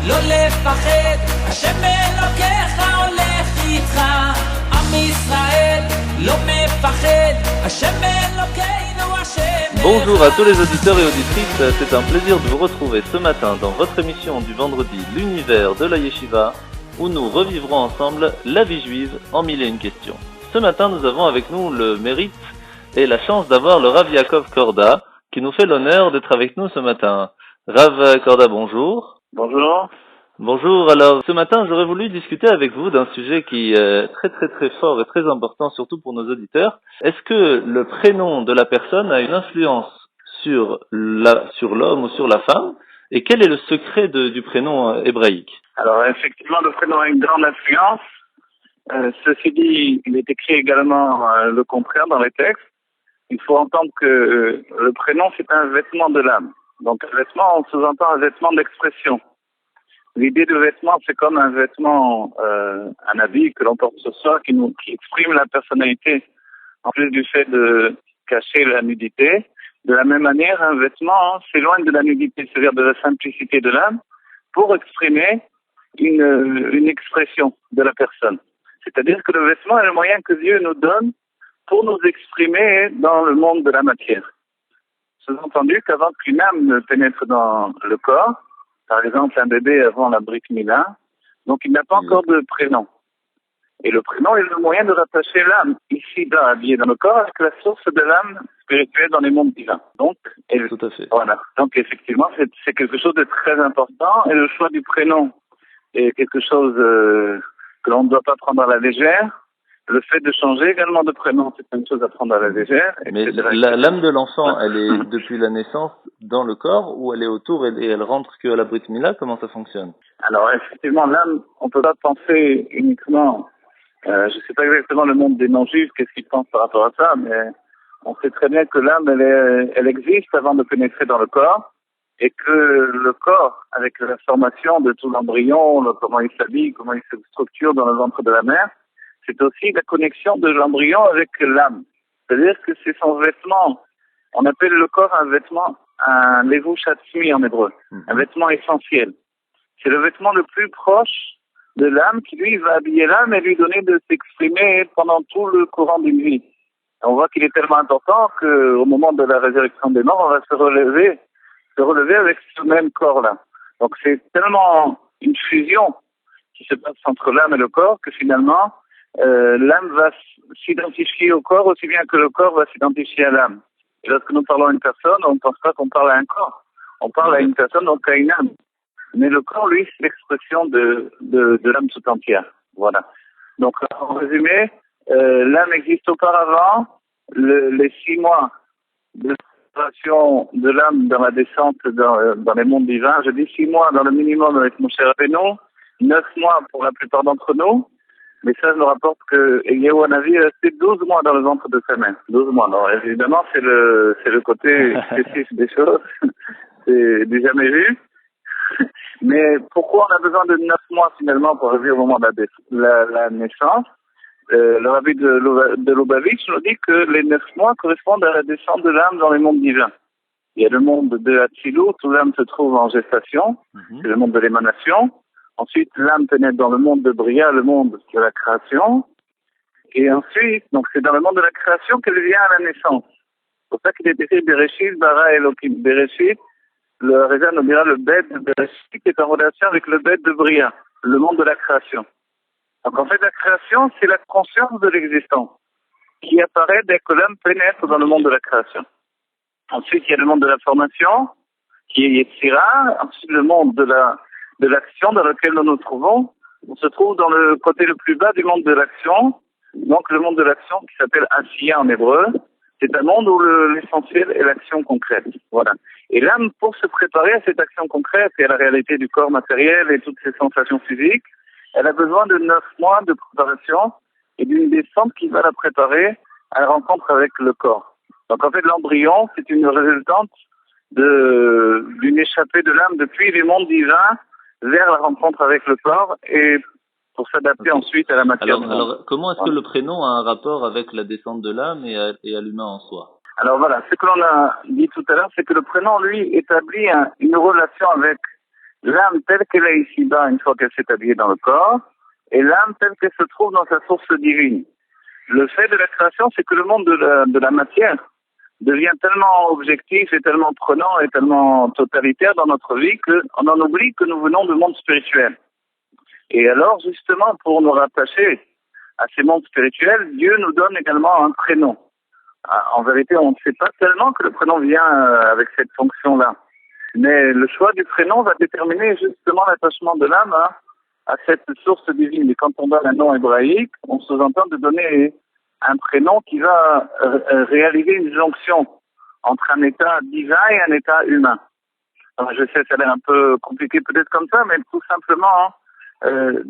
לא לפחד, השם אלוקיך הולך איתך. עם ישראל לא מפחד, השם אלוקינו השם. Bonjour à tous les auditeurs et auditrices, c'est un plaisir de vous retrouver ce matin dans votre émission du vendredi L'univers de la Yeshiva, où nous revivrons ensemble la vie juive en mille et une questions. Ce matin, nous avons avec nous le mérite et la chance d'avoir le Rav Yaakov Korda, qui nous fait l'honneur d'être avec nous ce matin. Rav Korda, bonjour. Bonjour. Bonjour, alors ce matin j'aurais voulu discuter avec vous d'un sujet qui est très fort et très important, surtout pour nos auditeurs. Est-ce que le prénom de la personne a une influence sur l'homme ou sur la femme? Et quel est le secret du prénom hébraïque? Alors effectivement, le prénom a une grande influence. Ceci dit, il est écrit également le contraire dans les textes. Il faut entendre que le prénom c'est un vêtement de l'âme. Donc un vêtement, on sous-entend un vêtement d'expression. L'idée de vêtement, c'est comme un vêtement, un habit que l'on porte ce soir qui exprime la personnalité, en plus du fait de cacher la nudité. De la même manière, un vêtement s'éloigne de la nudité, c'est-à-dire de la simplicité de l'âme, pour exprimer une expression de la personne. C'est-à-dire que le vêtement est le moyen que Dieu nous donne pour nous exprimer dans le monde de la matière. Sous-entendu qu'avant qu'une âme ne pénètre dans le corps, par exemple, un bébé avant la Brit Mila, donc il n'a pas encore de prénom. Et le prénom est le moyen de rattacher l'âme, ici-bas, habillée dans le corps, avec la source de l'âme spirituelle dans les mondes divins. Donc, tout à fait. Voilà. Donc, effectivement, c'est quelque chose de très important. Et le choix du prénom est quelque chose que l'on ne doit pas prendre à la légère. Le fait de changer également de prénom, c'est une chose à prendre à la légère. Mais l'âme de l'enfant, elle est depuis la naissance dans le corps ou elle est autour et elle rentre que à la Brit Mila? Comment ça fonctionne? Alors effectivement, l'âme, on peut pas penser uniquement, je sais pas exactement le monde des non-juifs, qu'est-ce qu'ils pensent par rapport à ça, mais on sait très bien que l'âme, elle existe avant de pénétrer dans le corps et que le corps, avec la formation de tout l'embryon, comment il s'habille, comment il se structure dans le ventre de la mère, c'est aussi la connexion de l'embryon avec l'âme. C'est-à-dire que c'est son vêtement. On appelle le corps un vêtement, un levush hatzmi en hébreu, un vêtement essentiel. C'est le vêtement le plus proche de l'âme qui, lui, va habiller l'âme et lui donner de s'exprimer pendant tout le courant d'une vie. On voit qu'il est tellement important qu'au moment de la résurrection des morts, on va se relever avec ce même corps-là. Donc c'est tellement une fusion qui se passe entre l'âme et le corps que finalement, l'âme va s'identifier au corps aussi bien que le corps va s'identifier à l'âme. Et lorsque nous parlons à une personne, on ne pense pas qu'on parle à un corps. On parle à une personne, donc à une âme. Mais le corps, lui, c'est l'expression de l'âme tout entière. Voilà. Donc, en résumé, l'âme existe auparavant, les 6 mois de séparation de l'âme dans la descente dans les mondes divins. Je dis 6 mois dans le minimum avec mon cher Rabbeinu, 9 mois pour la plupart d'entre nous. Mais ça nous rapporte que Eliyahu Hanavi est resté 12 mois dans le ventre de sa mère. 12 mois. Alors, évidemment, c'est le côté excessif des choses. C'est du jamais vu. Mais pourquoi on a besoin de 9 mois finalement pour arriver au moment de la naissance? Le rabbi de Lubavitch nous dit que les 9 mois correspondent à la descente de l'âme dans les mondes divins. Il y a le monde de Hatzilut où l'âme se trouve en gestation. C'est le monde de l'émanation. Ensuite, l'âme pénètre dans le monde de Bria, le monde de la création. Et ensuite, donc c'est dans le monde de la création qu'elle vient à la naissance. C'est pour ça qu'il est écrit Bereshit, Bara Elohim. Bereshit, le Rézan nous dira le bête de Bereshit qui est en relation avec le bête de Bria, le monde de la création. Donc en fait, la création, c'est la conscience de l'existence qui apparaît dès que l'âme pénètre dans le monde de la création. Ensuite, il y a le monde de la formation, qui est Yetzira. Ensuite, le monde de l'action dans lequel nous nous trouvons. On se trouve dans le côté le plus bas du monde de l'action, donc le monde de l'action qui s'appelle Asiya en hébreu. C'est un monde où l'essentiel est l'action concrète. Voilà. Et l'âme, pour se préparer à cette action concrète et à la réalité du corps matériel et toutes ses sensations physiques, elle a besoin de 9 mois de préparation et d'une descente qui va la préparer à la rencontre avec le corps. Donc en fait, l'embryon, c'est une résultante d'une échappée de l'âme depuis les mondes divins vers la rencontre avec le corps et pour s'adapter ensuite à la matière. Alors comment est-ce que le prénom a un rapport avec la descente de l'âme et à l'humain en soi? Alors voilà, ce que l'on a dit tout à l'heure, c'est que le prénom, lui, établit une relation avec l'âme telle qu'elle est ici-bas une fois qu'elle s'est habillée dans le corps, et l'âme telle qu'elle se trouve dans sa source divine. Le fait de la création, c'est que le monde de la matière devient tellement objectif et tellement prenant et tellement totalitaire dans notre vie qu'on en oublie que nous venons du monde spirituel. Et alors, justement, pour nous rattacher à ces mondes spirituels, Dieu nous donne également un prénom. En vérité, on ne sait pas tellement que le prénom vient avec cette fonction-là. Mais le choix du prénom va déterminer justement l'attachement de l'âme à cette source divine. Et quand on donne un nom hébraïque, on sous-entend de donner un prénom qui va réaliser une jonction entre un état divin et un état humain. Alors, je sais, ça a l'air un peu compliqué peut-être comme ça, mais tout simplement,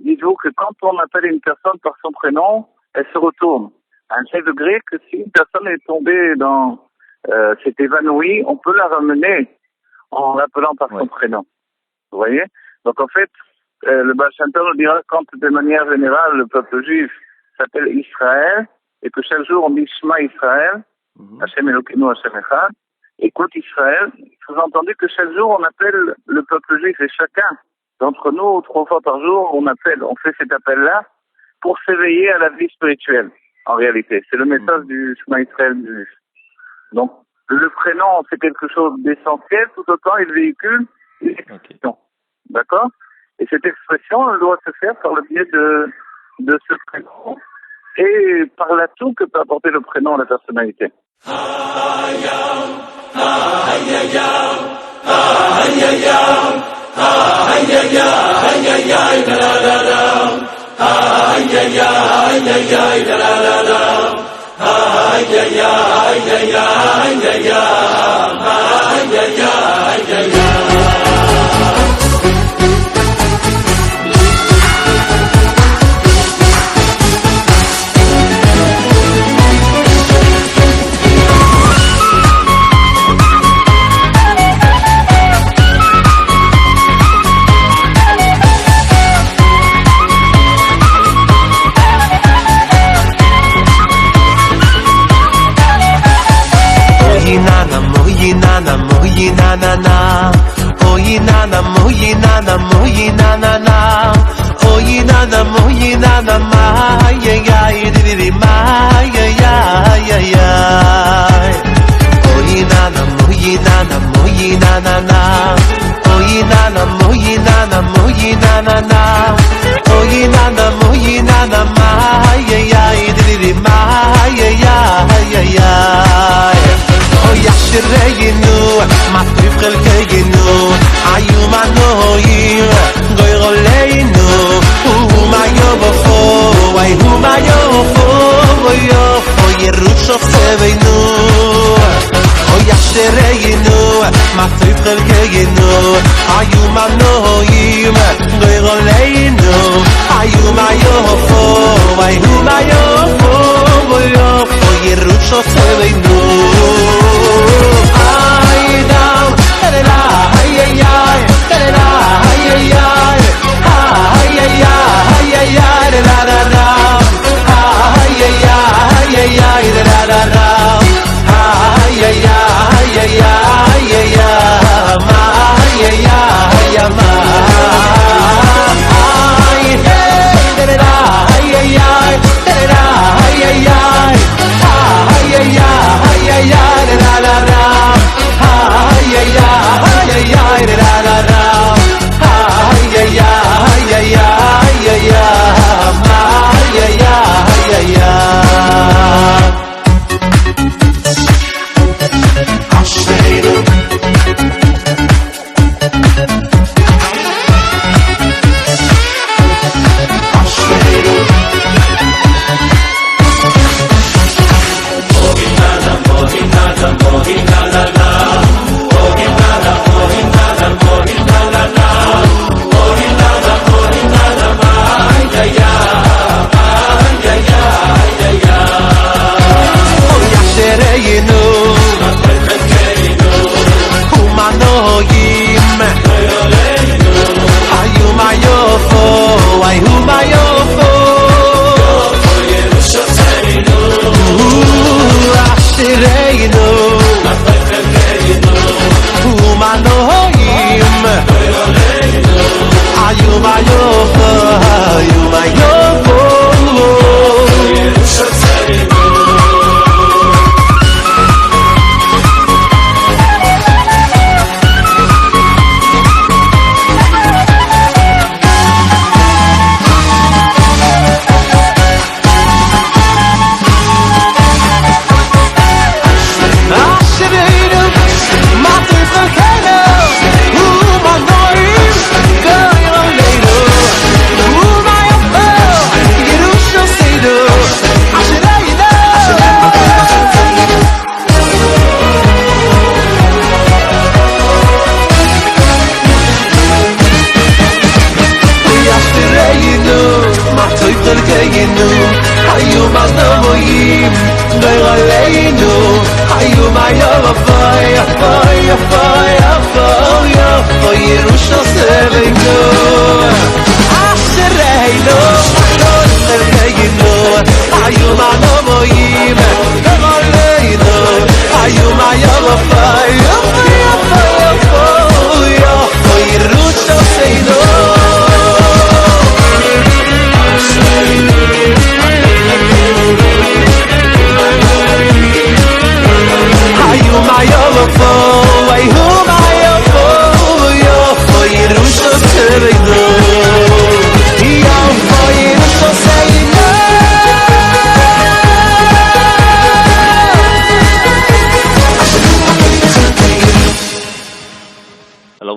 dites-vous que quand on appelle une personne par son prénom, elle se retourne. À un tel degré que si une personne est tombée s'est évanouie, on peut la ramener en l'appelant par son prénom. Vous voyez? Donc en fait, le Baal Shem Tov nous dira quand de manière générale le peuple juif s'appelle Israël et que chaque jour on dit Shema Israël, Hashem Elokeinu Hashem Echad, écoute Israël, sous-entendu que chaque jour on appelle le peuple juif et chacun d'entre nous 3 fois par jour on fait cet appel-là pour s'éveiller à la vie spirituelle. En réalité, c'est le message du Shema Israël du juif. Donc le prénom c'est quelque chose d'essentiel, tout autant il véhicule une expression. D'accord? Et cette expression, elle doit se faire par le biais de ce prénom et par l'atout que peut apporter le prénom à la personnalité.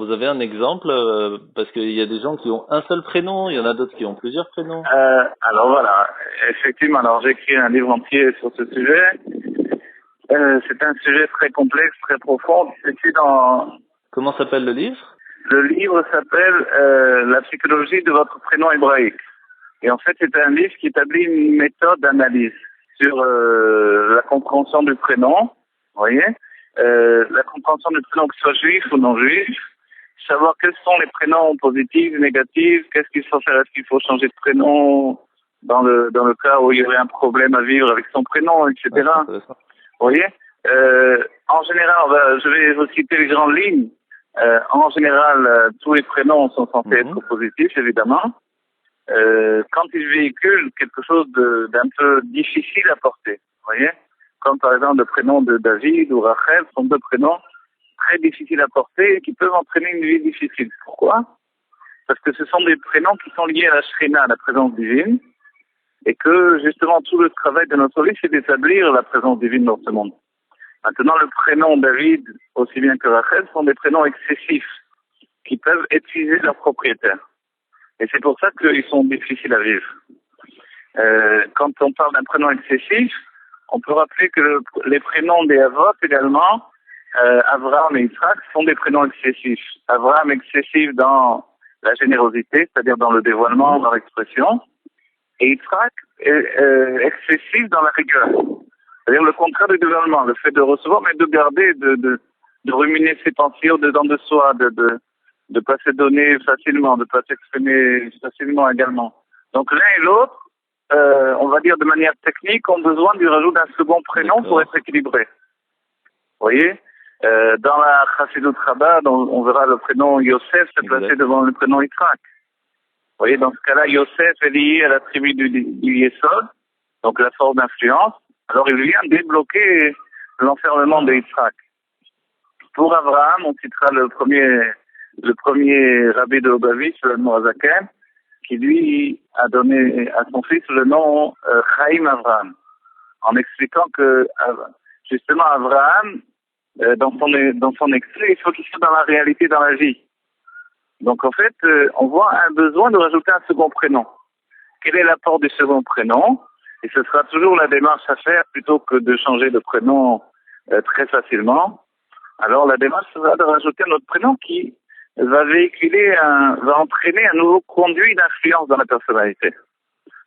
Alors vous avez un exemple parce qu'il y a des gens qui ont un seul prénom, il y en a d'autres qui ont plusieurs prénoms. Alors voilà, effectivement, alors j'ai écrit un livre entier sur ce sujet. C'est un sujet très complexe, très profond. Comment s'appelle le livre? Le livre s'appelle La psychologie de votre prénom hébraïque. Et en fait, c'est un livre qui établit une méthode d'analyse sur la compréhension du prénom, vous voyez, la compréhension du prénom, que ce soit juif ou non juif, savoir quels sont les prénoms positifs, négatifs, qu'est-ce qu'il faut faire, est-ce qu'il faut changer de prénom dans le cas où il y aurait un problème à vivre avec son prénom, etc. Ouais, vous voyez, en général, je vais vous citer les grandes lignes. En général, tous les prénoms sont censés être positifs, évidemment. Quand ils véhiculent quelque chose d'un peu difficile à porter, vous voyez, comme par exemple le prénom de David ou Rachel, sont deux prénoms très difficiles à porter et qui peuvent entraîner une vie difficile. Pourquoi? Parce que ce sont des prénoms qui sont liés à la Shrina, à la présence divine, et que justement tout le travail de notre vie, c'est d'établir la présence divine dans ce monde. Maintenant, le prénom David, aussi bien que Rachel, sont des prénoms excessifs qui peuvent épuiser leurs propriétaires. Et c'est pour ça qu'ils sont difficiles à vivre. Quand on parle d'un prénom excessif, on peut rappeler que les prénoms des Avot également, Abraham et Yitzhak, sont des prénoms excessifs. Abraham excessif dans la générosité, c'est-à-dire dans le dévoilement, dans l'expression, et Yitzhak excessif dans la rigueur. C'est-à-dire le contraire du dévoilement, le fait de recevoir, mais de garder, de ruminer ses pensées au-dedans de soi, de pas se donner facilement, de pas s'exprimer facilement également. Donc l'un et l'autre, on va dire de manière technique, ont besoin du rajout d'un second prénom pour être équilibrés. Vous voyez, dans la Chassidut Chabad, on verra le prénom Yosef se placer devant le prénom Yitzhak. Vous voyez, dans ce cas-là, Yosef est lié à la tribu du Yesod, donc la force d'influence. Alors il vient débloquer l'enfermement de Yitzhak. Pour Abraham, on citera le premier rabbi de Lubavitch, le Morazaken, qui lui a donné à son fils le nom Chaim Avraham, en expliquant que justement Avraham, dans son extrait, il faut qu'il soit dans la réalité, dans la vie. Donc en fait, on voit un besoin de rajouter un second prénom. Quel est l'apport du second prénom? Et ce sera toujours la démarche à faire plutôt que de changer de prénom très facilement. Alors la démarche sera de rajouter un autre prénom qui va va entraîner un nouveau conduit d'influence dans la personnalité.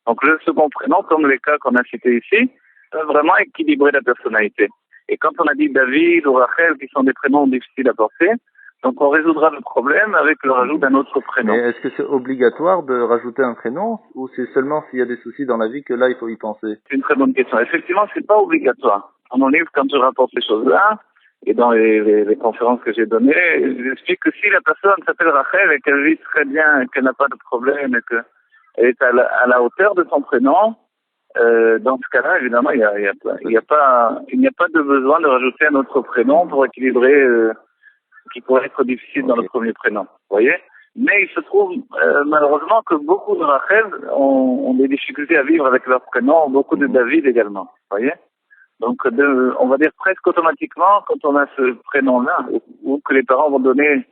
Donc le second prénom, comme les cas qu'on a cités ici, va vraiment équilibrer la personnalité. Et quand on a dit David ou Rachel, qui sont des prénoms difficiles à porter, donc on résoudra le problème avec le rajout d'un autre prénom. Mais est-ce que c'est obligatoire de rajouter un prénom ou c'est seulement s'il y a des soucis dans la vie que là il faut y penser? C'est une très bonne question. Effectivement, c'est pas obligatoire. Dans mon livre, quand je rapporte ces choses-là, et dans les conférences que j'ai données, j'explique que si la personne s'appelle Rachel et qu'elle vit très bien, et qu'elle n'a pas de problème et qu'elle est à la hauteur de son prénom, dans ce cas-là, évidemment, il n'y a pas de besoin de rajouter un autre prénom pour équilibrer qui pourrait être difficile dans le premier prénom. Vous voyez? Mais il se trouve malheureusement que beaucoup de Rachel ont des difficultés à vivre avec leur prénom, beaucoup de David également. Vous voyez? Donc, on va dire presque automatiquement, quand on a ce prénom-là, ou que les parents vont donner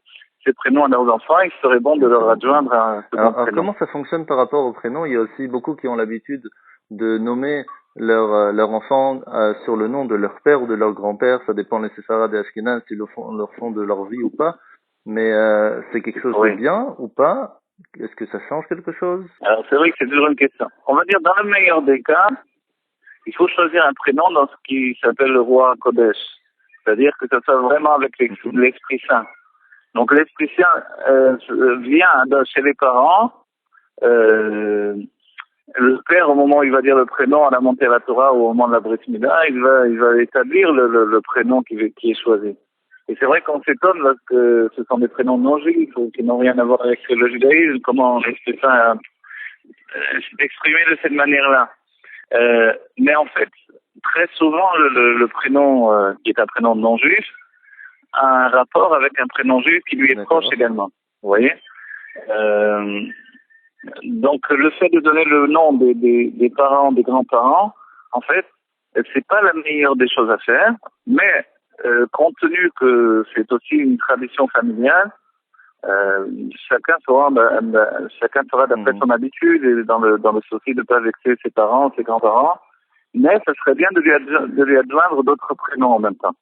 ces prénoms à leurs enfants, il serait bon de leur adjoindre un second prénom. Comment ça fonctionne par rapport au prénom? Il y a aussi beaucoup qui ont l'habitude de nommer leur enfant sur le nom de leur père ou de leur grand-père. Ça dépend les séfarades et ashkénazes s'ils le font de leur vie ou pas. Mais c'est quelque chose de bien ou pas? Est-ce que ça change quelque chose? Alors c'est vrai que c'est toujours une question. On va dire dans le meilleur des cas, il faut choisir un prénom dans ce qui s'appelle le roi Kodesh. C'est-à-dire que ça soit vraiment avec l'Esprit Saint. Donc l'Esprit Saint vient chez les parents. Le père, au moment où il va dire le prénom à la montée à la Torah ou au moment de la Brit Milah, il va établir le prénom qui est choisi. Et c'est vrai qu'on s'étonne parce que ce sont des prénoms non juifs ou qui n'ont rien à voir avec le judaïsme. Comment l'Esprit Saint s'est exprimé de cette manière-là. Mais en fait, très souvent, le prénom qui est un prénom non juif a un rapport avec un prénom juif qui lui est proche également. Vous voyez? Donc le fait de donner le nom des parents, des grands-parents, en fait, c'est pas la meilleure des choses à faire, mais compte tenu que c'est aussi une tradition familiale, chacun fera d'après son habitude et dans le souci de ne pas vexer ses parents, ses grands-parents. Mais ce serait bien de lui adjoindre d'autres prénoms en même temps.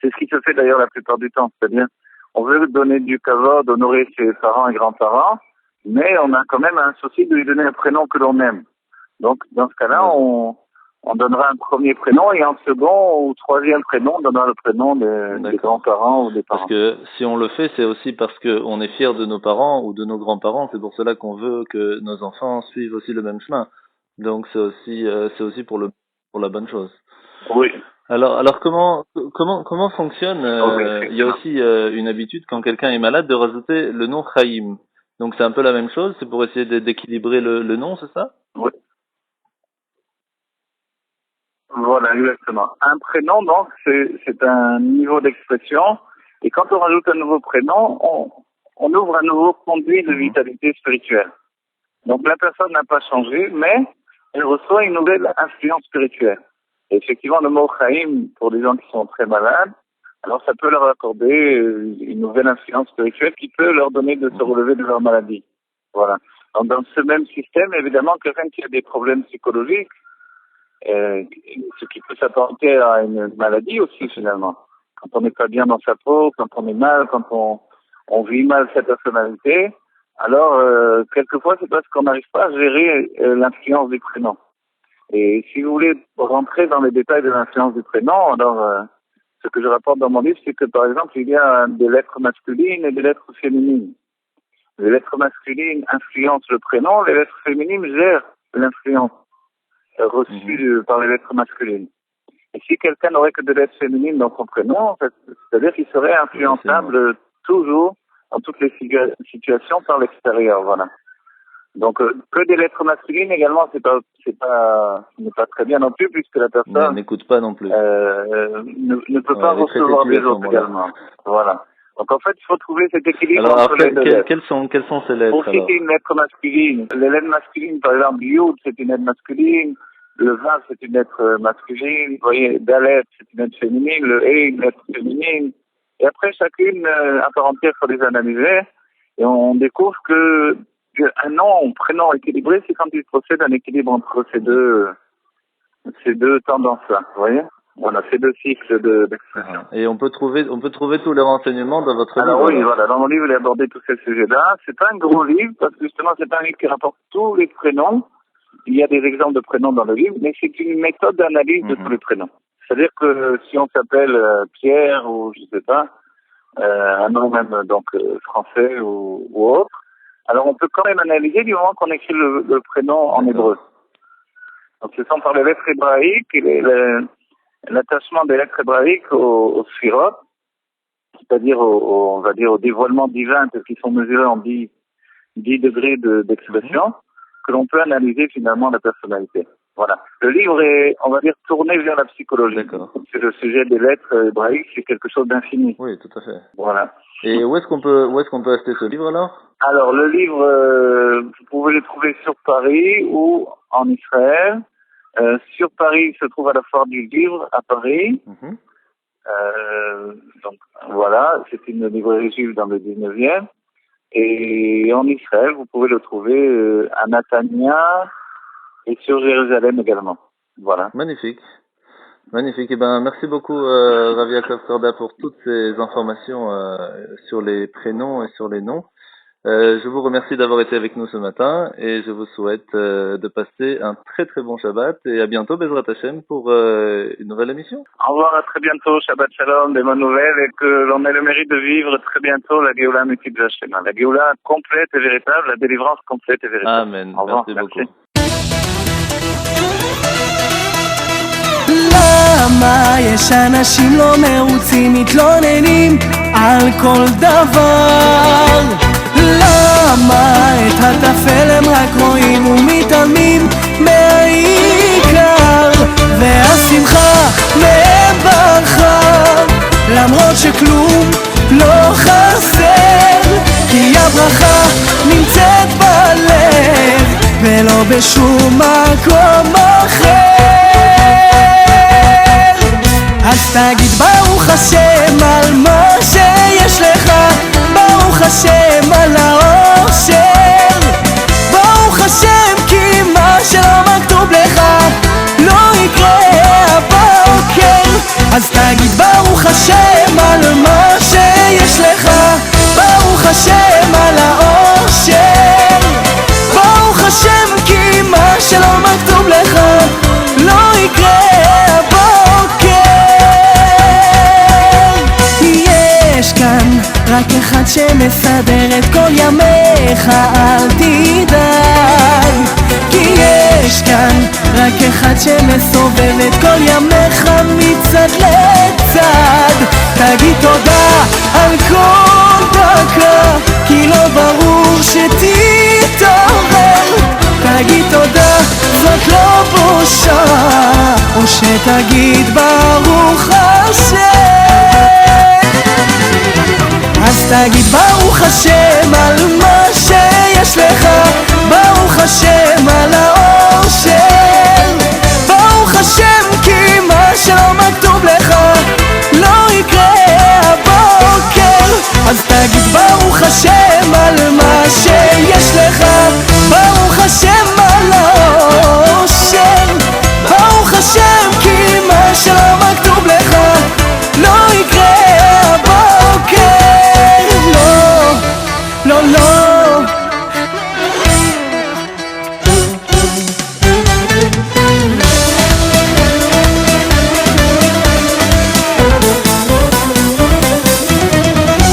C'est ce qui se fait d'ailleurs la plupart du temps. C'est-à-dire, on veut donner du kavod, honorer ses parents et grands-parents, mais on a quand même un souci de lui donner un prénom que l'on aime. Donc, dans ce cas-là, on donnera un premier prénom et en second ou troisième prénom, on donnera le prénom des grands-parents ou des parents. Parce que si on le fait, c'est aussi parce qu'on est fier de nos parents ou de nos grands-parents. C'est pour cela qu'on veut que nos enfants suivent aussi le même chemin. Donc, c'est aussi pour la bonne chose. Oui. Alors comment fonctionne il y a aussi une habitude quand quelqu'un est malade de rajouter le nom Chaim. Donc c'est un peu la même chose, c'est pour essayer d'équilibrer le nom, c'est ça? Oui. Voilà, exactement. Un prénom, donc, c'est un niveau d'expression. Et quand on rajoute un nouveau prénom, on ouvre un nouveau conduit de vitalité spirituelle. Donc la personne n'a pas changé, mais elle reçoit une nouvelle influence spirituelle. Et effectivement, le mot Chaim, pour des gens qui sont très malades, alors ça peut leur accorder une nouvelle influence spirituelle qui peut leur donner de se relever de leur maladie. Voilà. Donc dans ce même système, évidemment, quelqu'un qui a des problèmes psychologiques, ce qui peut s'apparenter à une maladie aussi finalement. Quand on n'est pas bien dans sa peau, quand on est mal, quand on vit mal sa personnalité, alors quelquefois c'est parce qu'on n'arrive pas à gérer l'influence du prénom. Et si vous voulez rentrer dans les détails de l'influence du prénom, alors ce que je rapporte dans mon livre, c'est que par exemple, il y a des lettres masculines et des lettres féminines. Les lettres masculines influencent le prénom, les lettres féminines gèrent l'influence reçue par les lettres masculines. Et si quelqu'un n'aurait que des lettres féminines dans son prénom, c'est-à-dire qu'il serait influençable toujours, dans toutes les situations, par l'extérieur, voilà. Donc, que des lettres masculines également, ce n'est pas très bien non plus, puisque la personne n'écoute pas non plus. Ne peut pas recevoir des autres également. Voilà. Donc, en fait, il faut trouver cet équilibre alors, entre les deux lettres. Quelles sont ces lettres? Pour citer une lettre masculine, les lettres masculines, par exemple, Yud, c'est une lettre masculine, le Vav, c'est une lettre masculine, vous voyez, Dalet, c'est une lettre féminine, le He, une lettre féminine. Et après, chacune, à part entière, il faut les analyser, et on découvre qu'un nom, un prénom équilibré, c'est quand il procède un équilibre entre ces deux tendances-là, vous voyez? Voilà, ces deux cycles d'expression. Et on peut trouver tous les renseignements dans votre livre. Alors oui, voilà, dans mon livre, il a abordé tous ces sujets-là. C'est pas un gros livre, parce que justement, c'est pas un livre qui rapporte tous les prénoms. Il y a des exemples de prénoms dans le livre, mais c'est une méthode d'analyse de tous les prénoms. C'est-à-dire que si on s'appelle Pierre ou je sais pas, un nom même donc français ou autre, alors on peut quand même analyser du moment qu'on écrit le prénom en hébreu. Donc ce sont par les lettres hébraïques et l'attachement des lettres hébraïques au sphirot, c'est-à-dire on va dire au dévoilement divin, parce qu'ils sont mesurés en 10 degrés d'expression, que l'on peut analyser finalement la personnalité. Voilà. Le livre est, on va dire, tourné vers la psychologie. D'accord. C'est le sujet des lettres hébraïques, c'est quelque chose d'infini. Oui, tout à fait. Voilà. Et où est-ce qu'on peut acheter ce livre alors? Alors le livre, vous pouvez le trouver sur Paris ou en Israël. Sur Paris, il se trouve à la Foire du Livre à Paris. Donc voilà, c'est une librairie juive dans le 19e. Et en Israël, vous pouvez le trouver à Natania et sur Jérusalem également. Voilà. Magnifique. Magnifique. Eh ben, merci beaucoup, Rav Yaakov Korda, pour toutes ces informations sur les prénoms et sur les noms. Je vous remercie d'avoir été avec nous ce matin et je vous souhaite de passer un très très bon Shabbat et à bientôt, Bezrat Hashem, pour une nouvelle émission. Au revoir, à très bientôt, Shabbat Shalom, des bonnes nouvelles et que l'on ait le mérite de vivre très bientôt la Géoula multiple Hashem. La Géoula complète et véritable, la délivrance complète et véritable. Amen. Au revoir, merci beaucoup. למה יש אנשים לא מרוצים, מתלוננים על כל דבר? למה את הטפל הם רק רואים ומתעלמים מהעיקר? והשמחה מהם ברחה, למרות שכלום לא חסר, כי הברכה נמצאת בלב ולא בשום מקום אחר. אז תגיד ברוך השם על מה שיש לך, ברוך השם השם על מה שיש לך, ברוך השם על האושר, ברוך השם כי מה שלא מכתוב לך לא יקרה הבוקר. יש כאן רק אחד שמסדר את כל ימיך, אל תדאג, כי יש כאן רק אחד שמסובב את כל ימיך מצד לצד. תגיד תודה על כל דקה, כי לא ברור שתתעורר. תגיד תודה, זאת לא בושה, או שתגיד ברוך השם. אז תגיד ברוך השם על מה שיש לך, ברוך השם על האושר, ברוך השם כי מה שלא מכתוב לך לא יקרה הבוקר. אז תגיד ברוך השם על מה שיש לך, ברוך השם על האושר, ברוך השם כי מה שלא מכתוב לך לא יקרה הבוקר. לא, לא, לא.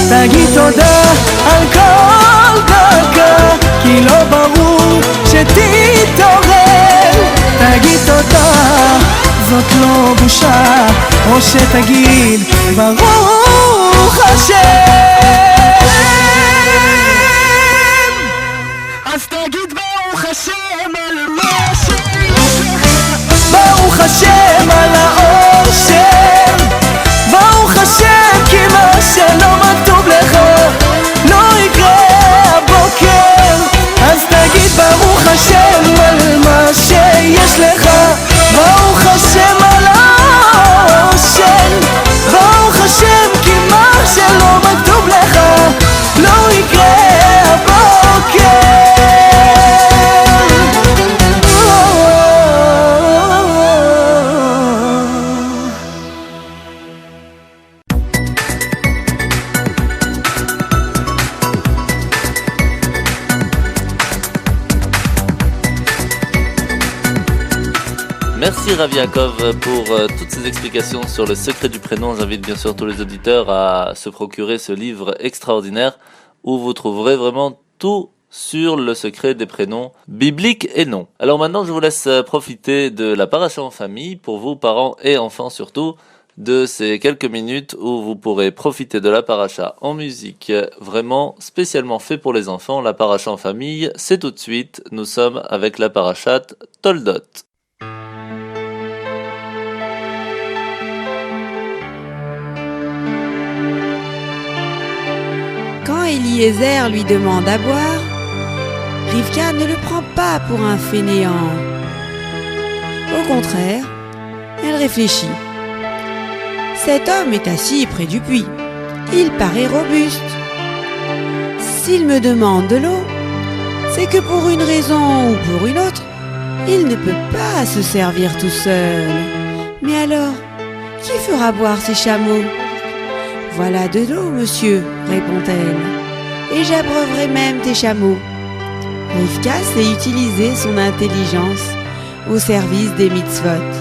תגיד תודה על כל דקה, כי לא ברור שתתעורר. תגיד תודה, זאת לא בושה, או שתגיד ברוך השם. אז תגיד ברוך השם על מה שיש לך, ברוך השם על האושר, ברוך השם כי מה שלא מכתוב לך לא יקרה הבוקר. אז תגיד ברוך השם על מה שיש לך, ברוך השם על האושר, ברוך השם כי מה שלא מכתוב לך לא יקרה הבוקר. Merci Rav Yaakov pour toutes ces explications sur le secret du prénom. J'invite bien sûr tous les auditeurs à se procurer ce livre extraordinaire où vous trouverez vraiment tout sur le secret des prénoms bibliques et non. Alors maintenant je vous laisse profiter de la paracha en famille, pour vous parents et enfants surtout, de ces quelques minutes où vous pourrez profiter de la paracha en musique, vraiment spécialement fait pour les enfants. La paracha en famille, c'est tout de suite, nous sommes avec la parachat Toldot. Quand Eliezer lui demande à boire, Rivka ne le prend pas pour un fainéant. Au contraire, elle réfléchit. Cet homme est assis près du puits. Il paraît robuste. S'il me demande de l'eau, c'est que pour une raison ou pour une autre, il ne peut pas se servir tout seul. Mais alors, qui fera boire ces chameaux ? Voilà de l'eau, monsieur, répond-elle, et j'abreuverai même tes chameaux. Rivka sait utiliser son intelligence au service des mitzvot.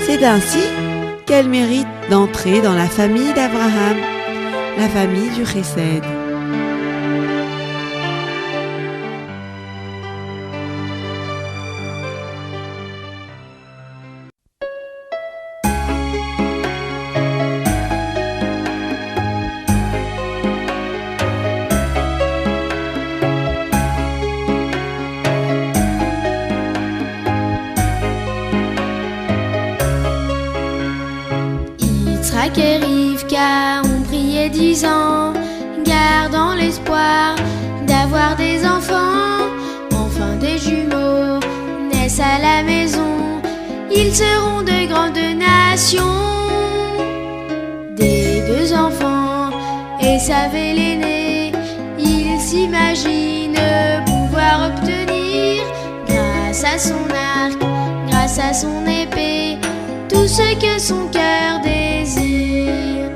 C'est ainsi qu'elle mérite d'entrer dans la famille d'Abraham, la famille du Chesed. Yitzhak et Rivka ont prié 10 ans, gardant l'espoir d'avoir des enfants. Enfin des jumeaux naissent à la maison, ils seront de grandes nations. Des 2 enfants, Esav et l'aîné, ils s'imaginent pouvoir obtenir, grâce à son arc, grâce à son épée, tout ce que son cœur désire.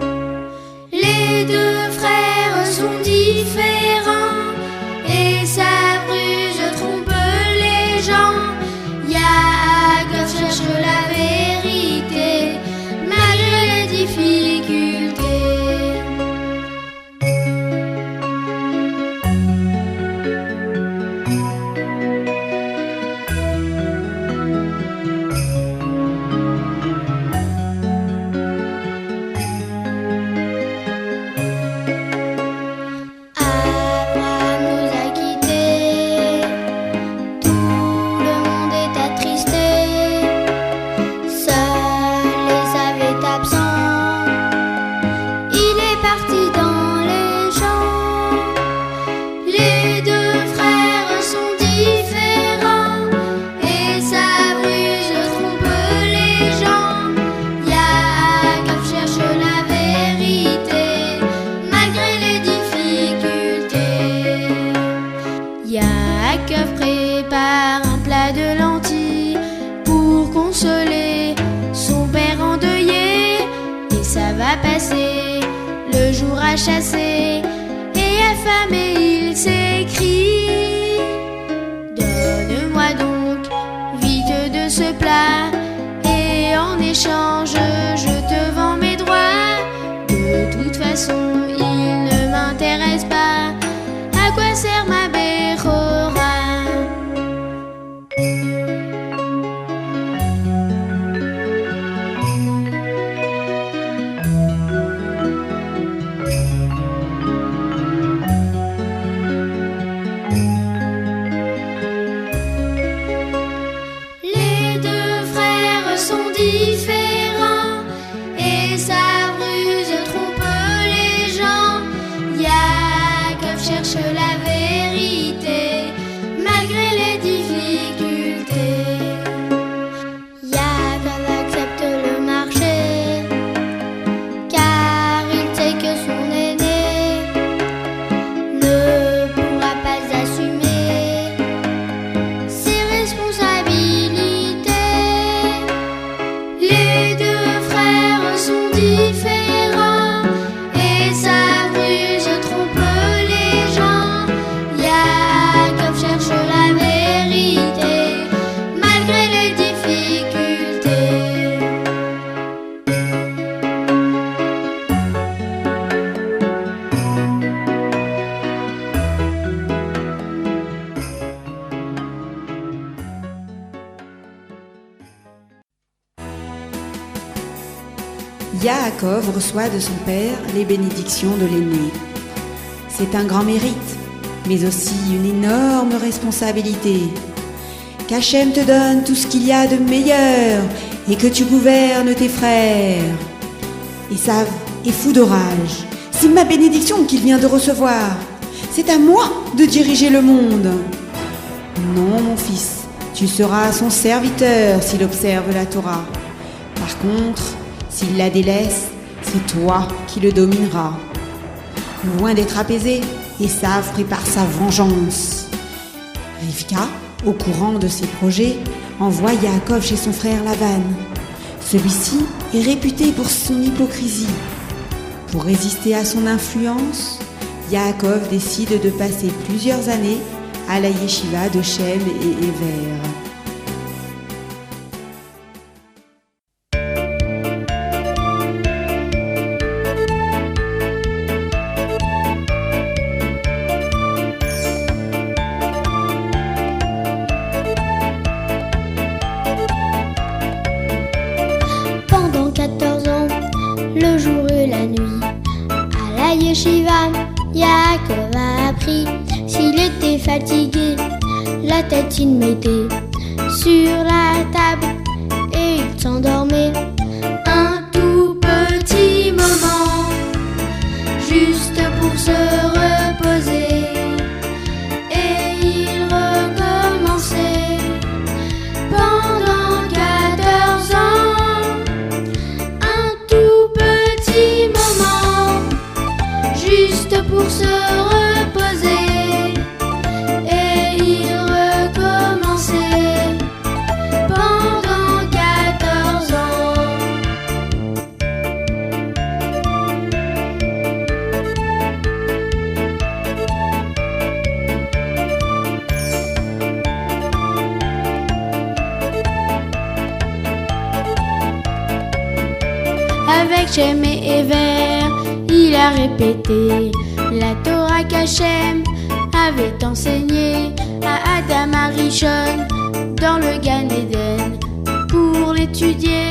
sera chassé et affamé, il s'écrie. Donne-moi donc vite de ce plat, et en échange je te vends mes droits. De toute façon il ne m'intéresse pas, à quoi sert ma Bechora? Les deux frères sont différents et sa ruse trompe les gens. Yaakov cherche la vérité malgré les difficultés. Yaakov accepte le marché car il sait que son aîné ne pourra pas assumer ses responsabilités. Les deux frères sont différents et sa ruse trompe les gens. Yaakov cherche la vérité malgré les difficultés. Yaakov reçoit de son père les bénédictions de l'aîné. C'est un grand mérite, mais aussi une énorme responsabilité. Qu'Hachem te donne tout ce qu'il y a de meilleur et que tu gouvernes tes frères. Esav est fou de rage. C'est ma bénédiction qu'il vient de recevoir. C'est à moi de diriger le monde. Non, mon fils, tu seras son serviteur s'il observe la Torah. Par contre, s'il la délaisse, c'est toi qui le domineras. Loin d'être apaisé, Esav prépare sa vengeance. Rivka, au courant de ses projets, envoie Yaakov chez son frère Lavan. Celui-ci est réputé pour son hypocrisie. Pour résister à son influence, Yaakov décide de passer plusieurs années à la yeshiva de Shem et Ever. Pendant 14 ans, le jour et la nuit, à la yeshiva, Yaakov a appris. S'il était fatigué, la tête il mettait sur la table et il s'endormait un tout petit moment, juste pour se reposer. Et il recommençait pendant 14 ans, un tout petit moment, juste pour se reposer. Et il recommençait pendant 14 ans. Avec Shem et Ever, il a répété la Torah qu'Hachem avait enseignée à Adam Arishon dans le Gan Eden pour l'étudier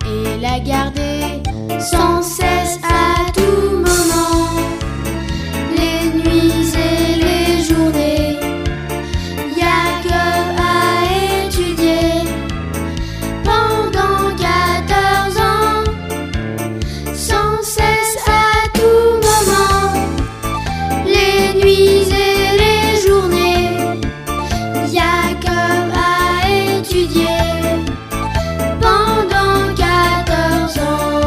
et la garder sans cesse à tout moment, les nuits et les journées. Yaakov a étudié pendant 14 ans, sans cesse à tout moment, les nuits et les journées. Yaakov a étudié pendant 14 ans.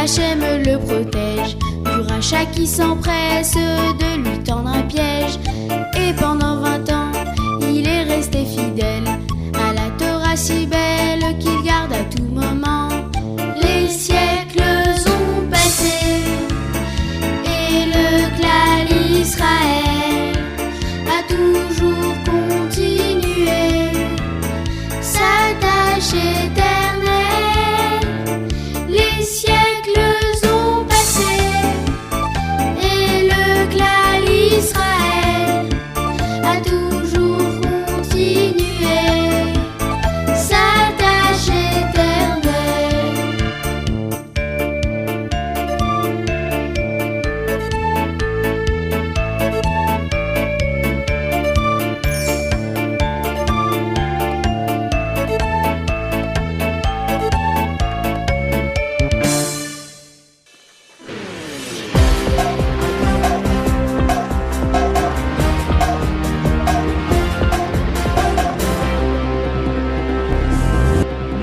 Hachem le protège du rachat qui s'empresse de lui tendre un piège. Et pendant 20 ans, il est resté fidèle à la Torah si belle qu'il garde à tout moment. Les siècles ont passé et le clan Israël a toujours continué sa tâche éternelle. Les siècles ont passé et le clan Israël a toujours continué sa tâche éternelle.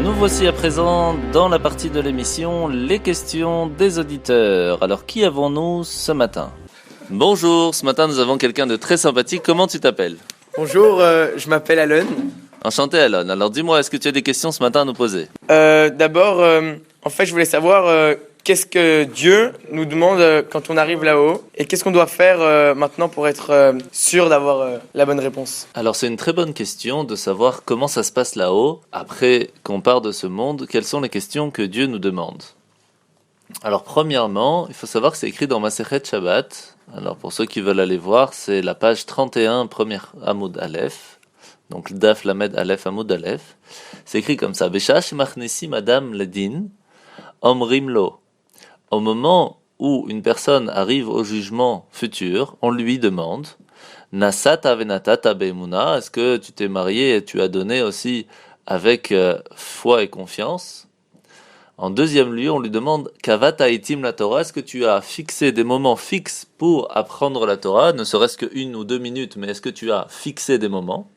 Nous voici à présent dans la partie de l'émission les questions des auditeurs. Alors qui avons-nous ce matin? Bonjour, ce matin nous avons quelqu'un de très sympathique. Comment tu t'appelles? Bonjour, je m'appelle Alon. Enchanté Alon. Alors dis-moi, est-ce que tu as des questions ce matin à nous poser? D'abord, en fait, je voulais savoir qu'est-ce que Dieu nous demande quand on arrive là-haut et qu'est-ce qu'on doit faire maintenant pour être sûr d'avoir la bonne réponse. Alors c'est une très bonne question de savoir comment ça se passe là-haut. Après qu'on part de ce monde, quelles sont les questions que Dieu nous demande? Alors premièrement, il faut savoir que c'est écrit dans Masechet Shabbat. Alors pour ceux qui veulent aller voir, c'est la page 31, première Hamoud Aleph. Donc Daf Lamed Aleph Hamoud Aleph. C'est écrit comme ça. Beshash machnesi madame ledin omrim lo. Au moment où une personne arrive au jugement futur, on lui demande Nasata venatata be'emuna, est-ce que tu t'es marié et tu as donné aussi avec foi et confiance? En deuxième lieu, on lui demande Kavata itim la Torah, est-ce que tu as fixé des moments fixes pour apprendre la Torah, ne serait-ce que 1 ou 2 minutes, mais est-ce que tu as fixé des moments?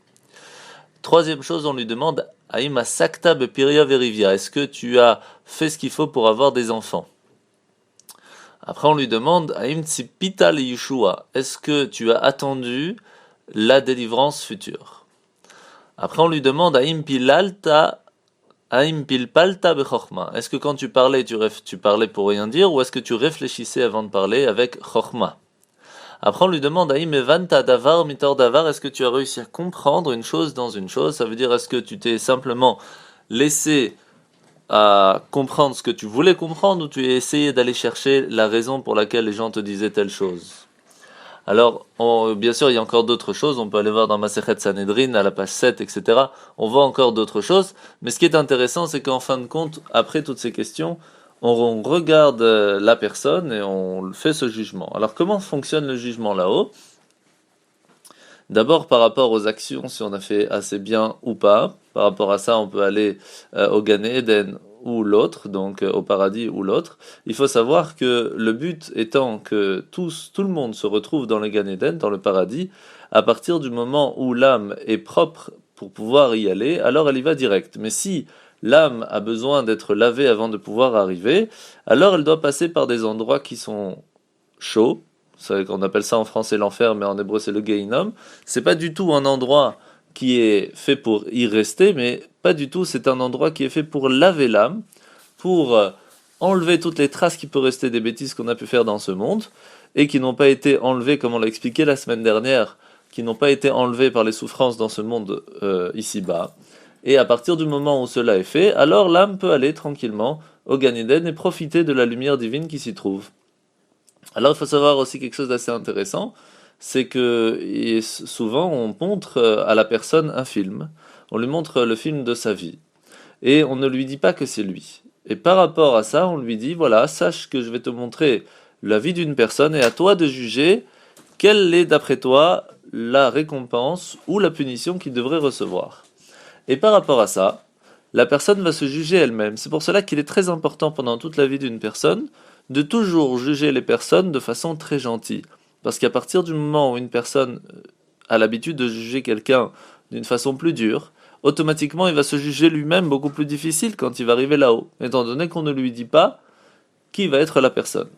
Troisième chose, on lui demande Aïma sakta bepiria verivia, est-ce que tu as fait ce qu'il faut pour avoir des enfants? Après, on lui demande Aïm tsipita le Yeshua, est-ce que tu as attendu la délivrance future? Après, on lui demande Aïm pilpalta bechorma, est-ce que quand tu parlais, tu parlais pour rien dire, ou est-ce que tu réfléchissais avant de parler avec chorma? Après, on lui demande Aïm evanta davar mitor davar, est-ce que tu as réussi à comprendre une chose dans une chose? Ça veut dire, est-ce que tu t'es simplement laissé à comprendre ce que tu voulais comprendre, ou tu as essayé d'aller chercher la raison pour laquelle les gens te disaient telle chose? Alors, bien sûr, il y a encore d'autres choses, on peut aller voir dans Masechet Sanhedrin, à la page 7, etc. On voit encore d'autres choses, mais ce qui est intéressant, c'est qu'en fin de compte, après toutes ces questions, on regarde la personne et on fait ce jugement. Alors, comment fonctionne le jugement là-haut? D'abord, par rapport aux actions, si on a fait assez bien ou pas. Par rapport à ça, on peut aller au Gan Eden ou l'autre, donc au paradis ou l'autre. Il faut savoir que le but étant que tout le monde se retrouve dans le Gan Eden, dans le paradis, à partir du moment où l'âme est propre pour pouvoir y aller, alors elle y va direct. Mais si l'âme a besoin d'être lavée avant de pouvoir arriver, alors elle doit passer par des endroits qui sont chauds. On appelle ça en français l'enfer, mais en hébreu c'est le Gehinnom. C'est pas du tout un endroit qui est fait pour y rester, mais pas du tout, c'est un endroit qui est fait pour laver l'âme, pour enlever toutes les traces qui peuvent rester des bêtises qu'on a pu faire dans ce monde, et qui n'ont pas été enlevées, comme on l'a expliqué la semaine dernière, qui n'ont pas été enlevées par les souffrances dans ce monde ici-bas. Et à partir du moment où cela est fait, alors l'âme peut aller tranquillement au Gan Eden et profiter de la lumière divine qui s'y trouve. Alors il faut savoir aussi quelque chose d'assez intéressant, c'est que souvent on montre à la personne un film, on lui montre le film de sa vie, et on ne lui dit pas que c'est lui. Et par rapport à ça, on lui dit, voilà, sache que je vais te montrer la vie d'une personne, et à toi de juger quelle est d'après toi la récompense ou la punition qu'il devrait recevoir. Et par rapport à ça, la personne va se juger elle-même. C'est pour cela qu'il est très important pendant toute la vie d'une personne de toujours juger les personnes de façon très gentille. Parce qu'à partir du moment où une personne a l'habitude de juger quelqu'un d'une façon plus dure, automatiquement il va se juger lui-même beaucoup plus difficile quand il va arriver là-haut, étant donné qu'on ne lui dit pas qui va être la personne.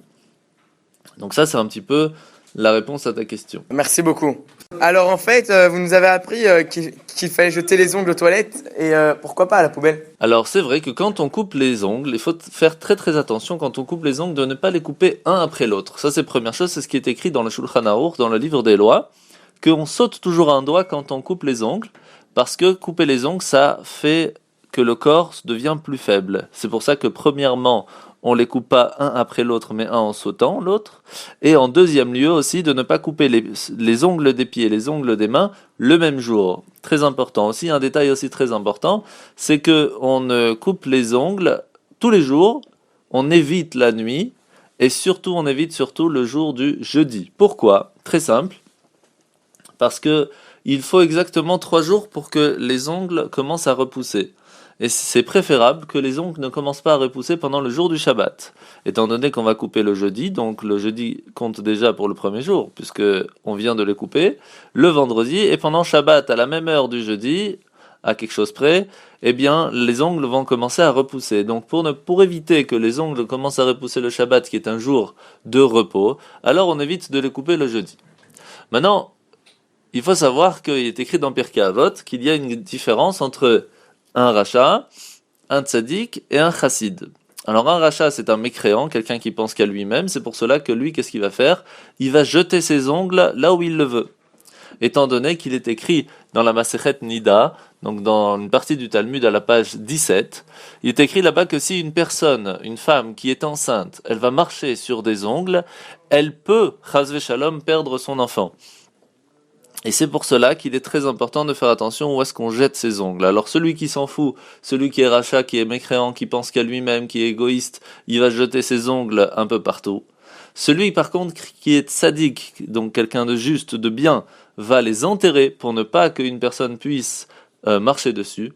Donc ça, c'est un petit peu la réponse à ta question. Merci beaucoup. Alors en fait, vous nous avez appris qu'il fallait jeter les ongles aux toilettes et pourquoi pas à la poubelle. Alors c'est vrai que quand on coupe les ongles, il faut faire très très attention quand on coupe les ongles de ne pas les couper un après l'autre. Ça c'est première chose, c'est ce qui est écrit dans le Shulchan Aruch, dans le livre des lois, qu'on saute toujours un doigt quand on coupe les ongles, parce que couper les ongles, ça fait que le corps devient plus faible. C'est pour ça que premièrement, on les coupe pas un après l'autre, mais un en sautant l'autre. Et en deuxième lieu aussi, de ne pas couper les ongles des pieds et les ongles des mains le même jour. Très important aussi, un détail aussi très important, c'est que on coupe les ongles tous les jours, on évite la nuit, et surtout, on évite surtout le jour du jeudi. Pourquoi ? Très simple. Parce que il faut exactement 3 jours pour que les ongles commencent à repousser. Et c'est préférable que les ongles ne commencent pas à repousser pendant le jour du Shabbat. Étant donné qu'on va couper le jeudi, donc le jeudi compte déjà pour le premier jour, puisque on vient de les couper, le vendredi, et pendant Shabbat, à la même heure du jeudi, à quelque chose près, eh bien, les ongles vont commencer à repousser. Donc pour éviter que les ongles commencent à repousser le Shabbat, qui est un jour de repos, alors on évite de les couper le jeudi. Maintenant, il faut savoir qu'il est écrit dans Pirkei Avot qu'il y a une différence entre un rachat, un tzaddik et un chassid. Alors un rachat, c'est un mécréant, quelqu'un qui pense qu'à lui-même, c'est pour cela que lui, qu'est-ce qu'il va faire ? Il va jeter ses ongles là où il le veut. Étant donné qu'il est écrit dans la Masechet Nida, donc dans une partie du Talmud à la page 17, il est écrit là-bas que si une personne, une femme qui est enceinte, elle va marcher sur des ongles, elle peut, chas v'shalom, perdre son enfant. Et c'est pour cela qu'il est très important de faire attention où est-ce qu'on jette ses ongles. Alors celui qui s'en fout, celui qui est rachat, qui est mécréant, qui pense qu'à lui-même, qui est égoïste, il va jeter ses ongles un peu partout. Celui par contre qui est tzaddik, donc quelqu'un de juste, de bien, va les enterrer pour ne pas qu'une personne puisse marcher dessus.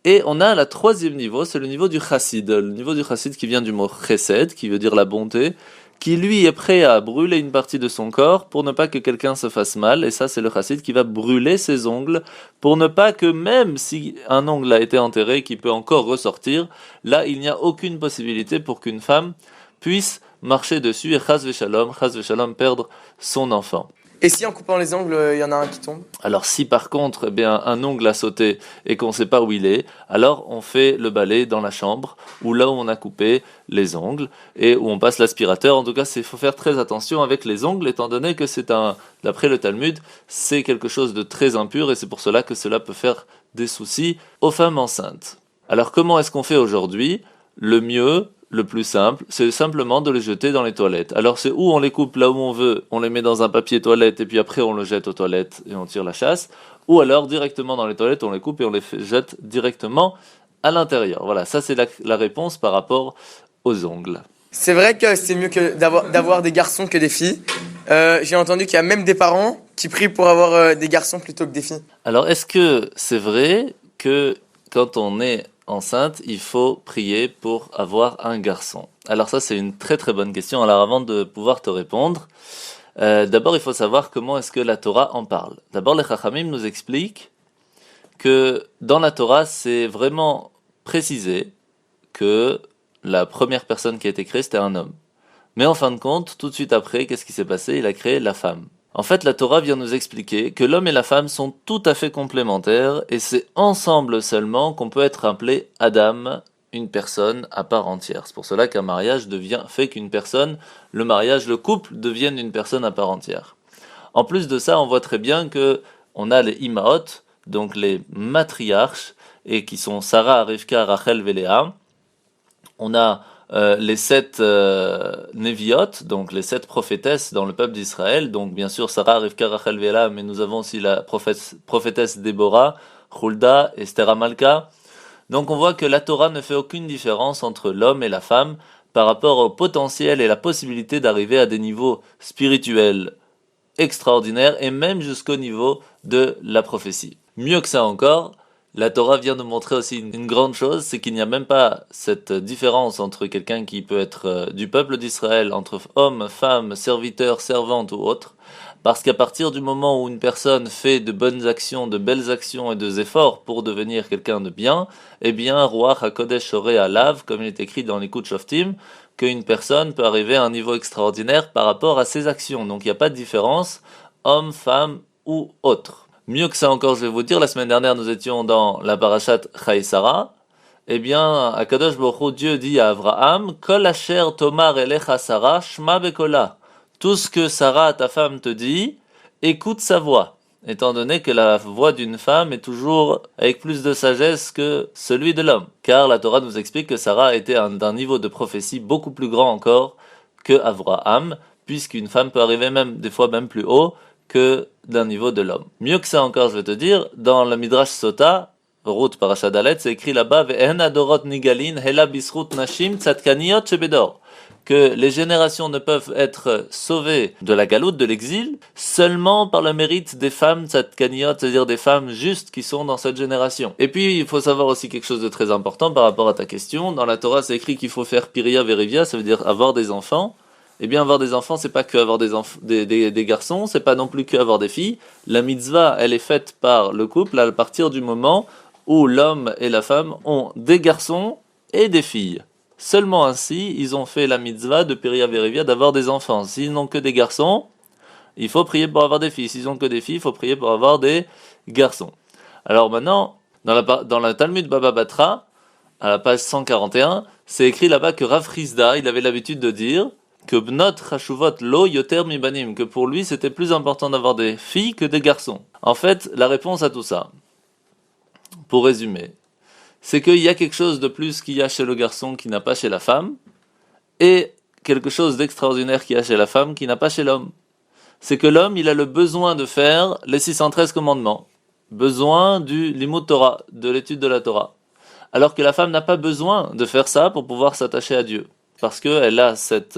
Et on a le 3e niveau, c'est le niveau du chassid. Le niveau du chassid qui vient du mot chesed, qui veut dire la bonté, qui lui est prêt à brûler une partie de son corps pour ne pas que quelqu'un se fasse mal, et ça c'est le chassid qui va brûler ses ongles pour ne pas que même si un ongle a été enterré, qui peut encore ressortir, là il n'y a aucune possibilité pour qu'une femme puisse marcher dessus et chas v'shalom, perdre son enfant. Et si en coupant les ongles, il y en a un qui tombe ? Alors si par contre un ongle a sauté et qu'on ne sait pas où il est, alors on fait le balai dans la chambre ou là où on a coupé les ongles et où on passe l'aspirateur. En tout cas, il faut faire très attention avec les ongles étant donné que d'après le Talmud, c'est quelque chose de très impur et c'est pour cela que cela peut faire des soucis aux femmes enceintes. Alors comment est-ce qu'on fait aujourd'hui ? Le mieux, le plus simple, c'est simplement de les jeter dans les toilettes. Alors c'est où on les coupe là où on veut, on les met dans un papier toilette et puis après on le jette aux toilettes et on tire la chasse, ou alors directement dans les toilettes, on les coupe et on les jette directement à l'intérieur. Voilà, ça c'est la réponse par rapport aux ongles. C'est vrai que c'est mieux que d'avoir des garçons que des filles. J'ai entendu qu'il y a même des parents qui prient pour avoir des garçons plutôt que des filles. Alors est-ce que c'est vrai que quand on est enceinte, il faut prier pour avoir un garçon? Alors ça, c'est une très très bonne question. Alors avant de pouvoir te répondre, d'abord il faut savoir comment est-ce que la Torah en parle. D'abord les Chachamim nous expliquent que dans la Torah, c'est vraiment précisé que la première personne qui a été créée, c'était un homme. Mais en fin de compte, tout de suite après, qu'est-ce qui s'est passé ? Il a créé la femme. En fait, la Torah vient nous expliquer que l'homme et la femme sont tout à fait complémentaires et c'est ensemble seulement qu'on peut être appelé Adam, une personne à part entière. C'est pour cela qu'un mariage fait qu'une personne, le mariage, le couple devienne une personne à part entière. En plus de ça, on voit très bien que on a les Imaot, donc les matriarches, et qui sont Sarah, Rivka, Rachel, Léa. On a les 7 Neviot, donc les 7 prophétesses dans le peuple d'Israël, donc bien sûr Sarah, Rivka, Rachel, Léa, mais nous avons aussi la prophétesse Déborah, Hulda, Esther Amalka. Donc on voit que la Torah ne fait aucune différence entre l'homme et la femme par rapport au potentiel et la possibilité d'arriver à des niveaux spirituels extraordinaires et même jusqu'au niveau de la prophétie. Mieux que ça encore, la Torah vient nous montrer aussi une grande chose, c'est qu'il n'y a même pas cette différence entre quelqu'un qui peut être du peuple d'Israël, entre homme, femme, serviteur, servante ou autre. Parce qu'à partir du moment où une personne fait de bonnes actions, de belles actions et des efforts pour devenir quelqu'un de bien, eh bien, Ruach HaKodesh Oreh Alav, comme il est écrit dans l'Ikut Shoftim, qu'une personne peut arriver à un niveau extraordinaire par rapport à ses actions. Donc il n'y a pas de différence, homme, femme ou autre. Mieux que ça encore, je vais vous dire, la semaine dernière, nous étions dans la parashat Chai Sarah. Eh bien, Akadosh Baruch Hu, Dieu dit à Abraham, Kol asher tomar elecha Sarah, shma bekola. Tout ce que Sarah, ta femme, te dit, écoute sa voix. Étant donné que la voix d'une femme est toujours avec plus de sagesse que celui de l'homme. Car la Torah nous explique que Sarah était d'un niveau de prophétie beaucoup plus grand encore que Abraham, puisqu'une femme peut arriver même, des fois même plus haut, que d'un niveau de l'homme. Mieux que ça encore, je vais te dire, dans le Midrash Sota, Ruth Parashat Dalet, c'est écrit là-bas, Ve'en adorot nigalin, hela bisrut nashim tzadkaniot shebedor, que les générations ne peuvent être sauvées de la galoute, de l'exil, seulement par le mérite des femmes tzadkaniot, c'est-à-dire des femmes justes qui sont dans cette génération. Et puis, il faut savoir aussi quelque chose de très important par rapport à ta question. Dans la Torah, c'est écrit qu'il faut faire piria verivia, ça veut dire avoir des enfants. Eh bien, avoir des enfants, c'est pas que avoir des garçons, c'est pas non plus que avoir des filles. La mitzvah, elle est faite par le couple à partir du moment où l'homme et la femme ont des garçons et des filles. Seulement ainsi, ils ont fait la mitzvah de Piria Verivia d'avoir des enfants. S'ils n'ont que des garçons, il faut prier pour avoir des filles. S'ils n'ont que des filles, il faut prier pour avoir des garçons. Alors maintenant, dans la Talmud Baba Batra, à la page 141, c'est écrit là-bas que Rav Chizda, il avait l'habitude de dire que Bnot Chashuvot Lo Yoter Mibanim, que pour lui c'était plus important d'avoir des filles que des garçons. En fait, la réponse à tout ça, pour résumer, c'est qu'il y a quelque chose de plus qu'il y a chez le garçon qui n'a pas chez la femme, et quelque chose d'extraordinaire qu'il y a chez la femme qui n'a pas chez l'homme. C'est que l'homme, il a le besoin de faire les 613 commandements, besoin du Limud Torah, de l'étude de la Torah, alors que la femme n'a pas besoin de faire ça pour pouvoir s'attacher à Dieu, parce qu'elle a cette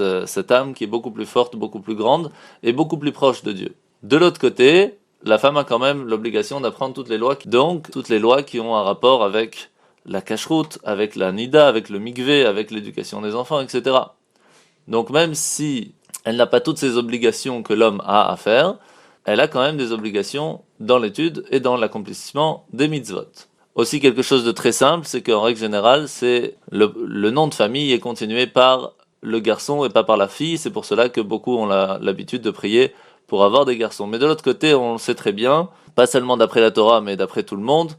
âme qui est beaucoup plus forte, beaucoup plus grande, et beaucoup plus proche de Dieu. De l'autre côté, la femme a quand même l'obligation d'apprendre toutes les lois, donc toutes les lois qui ont un rapport avec la cacheroute, avec la nida, avec le mikvé, avec l'éducation des enfants, etc. Donc même si elle n'a pas toutes ces obligations que l'homme a à faire, elle a quand même des obligations dans l'étude et dans l'accomplissement des mitzvot. Aussi quelque chose de très simple, c'est qu'en règle générale, c'est le nom de famille est continué par le garçon et pas par la fille, c'est pour cela que beaucoup ont l'habitude de prier pour avoir des garçons. Mais de l'autre côté, on le sait très bien, pas seulement d'après la Torah, mais d'après tout le monde,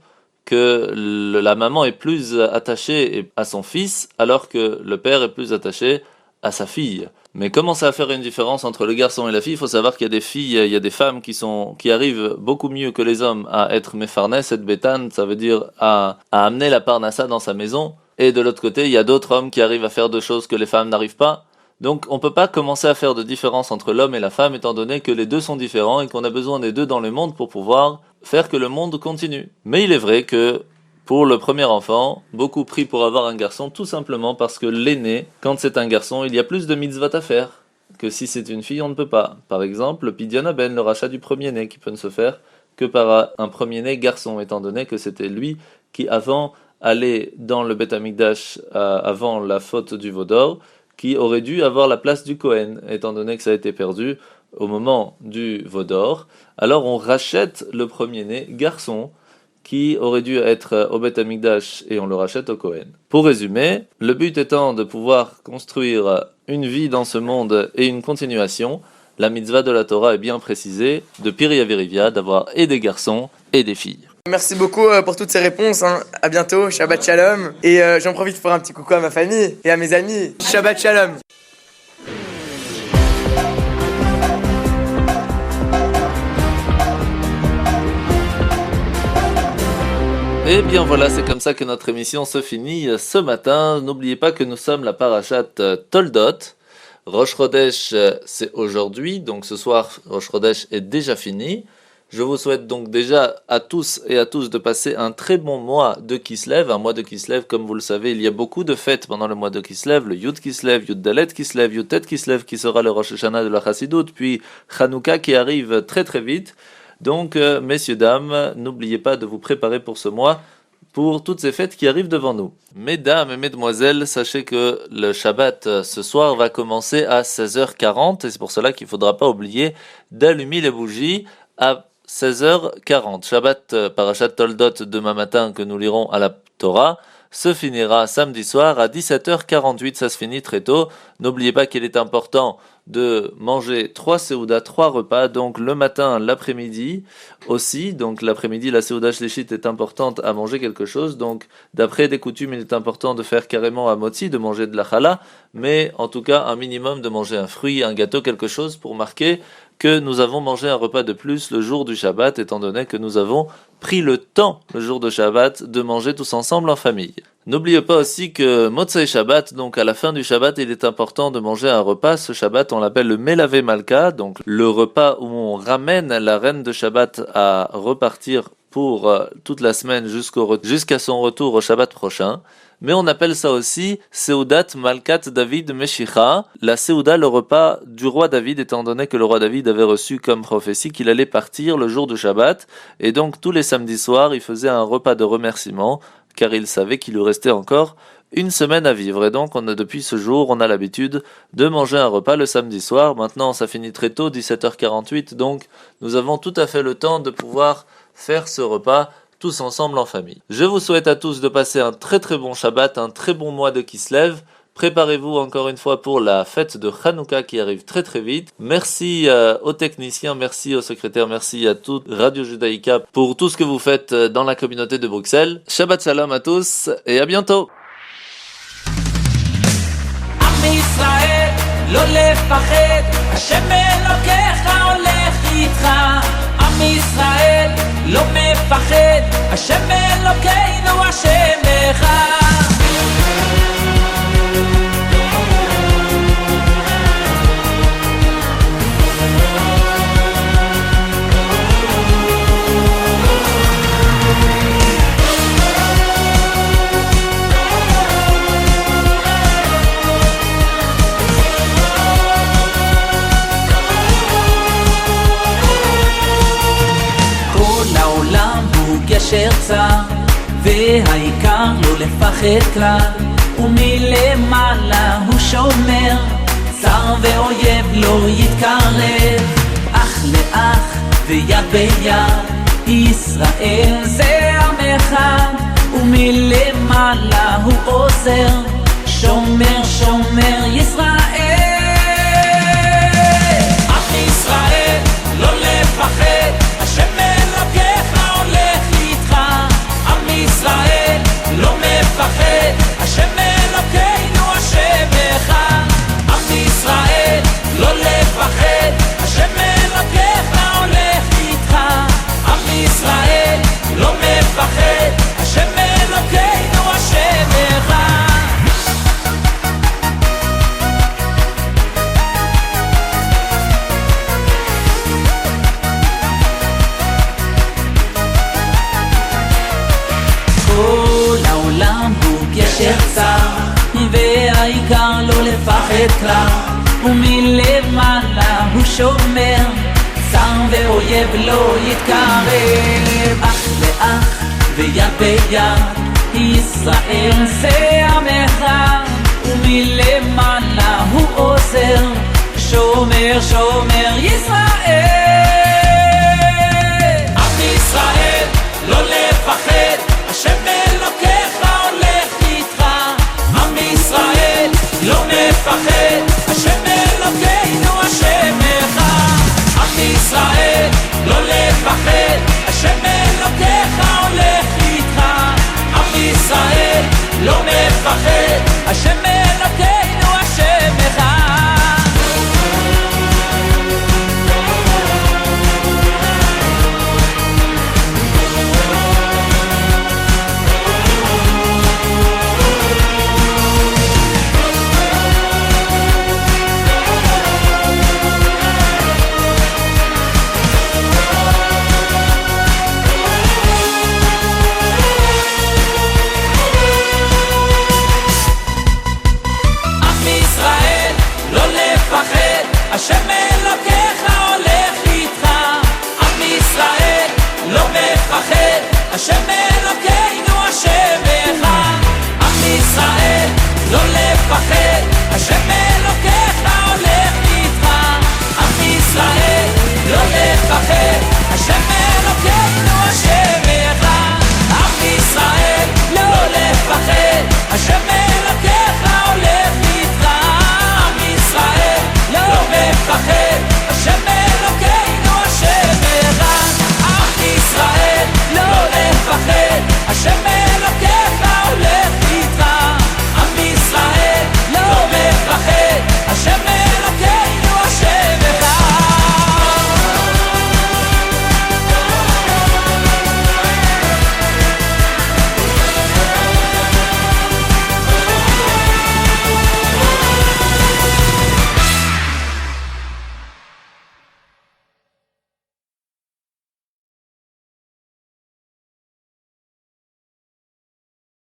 que la maman est plus attachée à son fils, alors que le père est plus attaché à sa fille. Mais comment ça va faire une différence entre le garçon et la fille? Il faut savoir qu'il y a des filles, il y a des femmes qui arrivent beaucoup mieux que les hommes à être mefarnes et bétan, ça veut dire à amener la parnassa dans sa maison. Et de l'autre côté, il y a d'autres hommes qui arrivent à faire des choses que les femmes n'arrivent pas. Donc on ne peut pas commencer à faire de différence entre l'homme et la femme, étant donné que les deux sont différents et qu'on a besoin des deux dans le monde pour pouvoir faire que le monde continue. Mais il est vrai que pour le premier enfant, beaucoup prient pour avoir un garçon, tout simplement parce que l'aîné, quand c'est un garçon, il y a plus de mitzvot à faire que si c'est une fille, on ne peut pas. Par exemple, le pidyon haben, le rachat du premier-né, qui peut ne se faire que par un premier-né garçon, étant donné que c'était lui qui, avant, allait dans le Beth Amikdash, avant la faute du Vaudor, qui aurait dû avoir la place du Kohen, étant donné que ça a été perdu au moment du Vaudor. Alors on rachète le premier-né garçon, qui aurait dû être au Beth Amikdash, et on le rachète au Kohen. Pour résumer, le but étant de pouvoir construire une vie dans ce monde et une continuation, la mitzvah de la Torah est bien précisée, de Piria Verivia, d'avoir et des garçons et des filles. Merci beaucoup pour toutes ces réponses. À bientôt, Shabbat Shalom. Et j'en profite pour faire un petit coucou à ma famille et à mes amis. Shabbat Shalom. Et bien voilà, c'est comme ça que notre émission se finit ce matin. N'oubliez pas que nous sommes la parashat Toldot. Rosh Chodesh, c'est aujourd'hui, donc ce soir, Rosh Chodesh est déjà fini. Je vous souhaite donc déjà à tous et à tous de passer un très bon mois de Kislev. Un mois de Kislev, comme vous le savez, il y a beaucoup de fêtes pendant le mois de Kislev. Le Yud Kislev, Yud Dalet Kislev, Yud Tet Kislev qui sera le Rosh Hashanah de la Chassidoute, puis Chanukah qui arrive très très vite. Donc, messieurs, dames, n'oubliez pas de vous préparer pour ce mois pour toutes ces fêtes qui arrivent devant nous. Mesdames et mesdemoiselles, sachez que le Shabbat ce soir va commencer à 16h40 et c'est pour cela qu'il ne faudra pas oublier d'allumer les bougies à 16h40. Shabbat Parashat Toldot demain matin que nous lirons à la Torah se finira samedi soir à 17h48, ça se finit très tôt. N'oubliez pas qu'il est important de manger 3 Seuda, 3 repas, donc le matin, l'après-midi aussi. Donc l'après-midi, la Seuda Shlishit est importante à manger quelque chose. Donc d'après des coutumes, il est important de faire carrément un motzi, de manger de la challah, mais en tout cas un minimum de manger un fruit, un gâteau, quelque chose pour marquer que nous avons mangé un repas de plus le jour du Shabbat, étant donné que nous avons pris le temps, le jour de Shabbat, de manger tous ensemble en famille. N'oubliez pas aussi que Motzei Shabbat, donc à la fin du Shabbat, il est important de manger un repas. Ce Shabbat, on l'appelle le Melavé Malka, donc le repas où on ramène la reine de Shabbat à repartir pour toute la semaine jusqu'à son retour au Shabbat prochain. Mais on appelle ça aussi Seudat Malkat David Meshicha, la Seuda, le repas du roi David, étant donné que le roi David avait reçu comme prophétie qu'il allait partir le jour du Shabbat, et donc tous les samedis soirs, il faisait un repas de remerciement, car il savait qu'il lui restait encore une semaine à vivre. Et donc depuis ce jour, on a l'habitude de manger un repas le samedi soir. Maintenant, ça finit très tôt, 17h48, donc nous avons tout à fait le temps de pouvoir faire ce repas tous ensemble en famille. Je vous souhaite à tous de passer un très très bon Shabbat, un très bon mois de Kislev. Préparez-vous encore une fois pour la fête de Hanouka qui arrive très très vite. Merci aux techniciens, merci aux secrétaires, merci à toute Radio Judaïka pour tout ce que vous faites dans la communauté de Bruxelles. Shabbat Shalom à tous et à bientôt. עם ישראל לא מפחד, השם אלוקינו השם אחד. גשר צר, והעיקר לא לפחד כלל, ומלמעלה הוא שומר, צר ואויב לא יתקרב, אח לאח ויד ביד, ישראל זה עם אחד, ומלמעלה הוא עוזר, שומר שומר ישראל. אח ישראל לא לפחד, השם אלוקיך ישראל לא מפחד, השם אלוקינו השם אחד. עם ישראל לא לפחד, השם אלוקיך הולך איתך. עם ישראל לא מפחד, השם אלוקינו השם אחד. והעיקר לא לפחד כלל, ומלמעלה הוא שומר, צר ואויב לא יתקרב, אח לאח ויד ביד, ישראל זה עם אחד, ומלמעלה הוא עוזר, שומר שומר ישראל.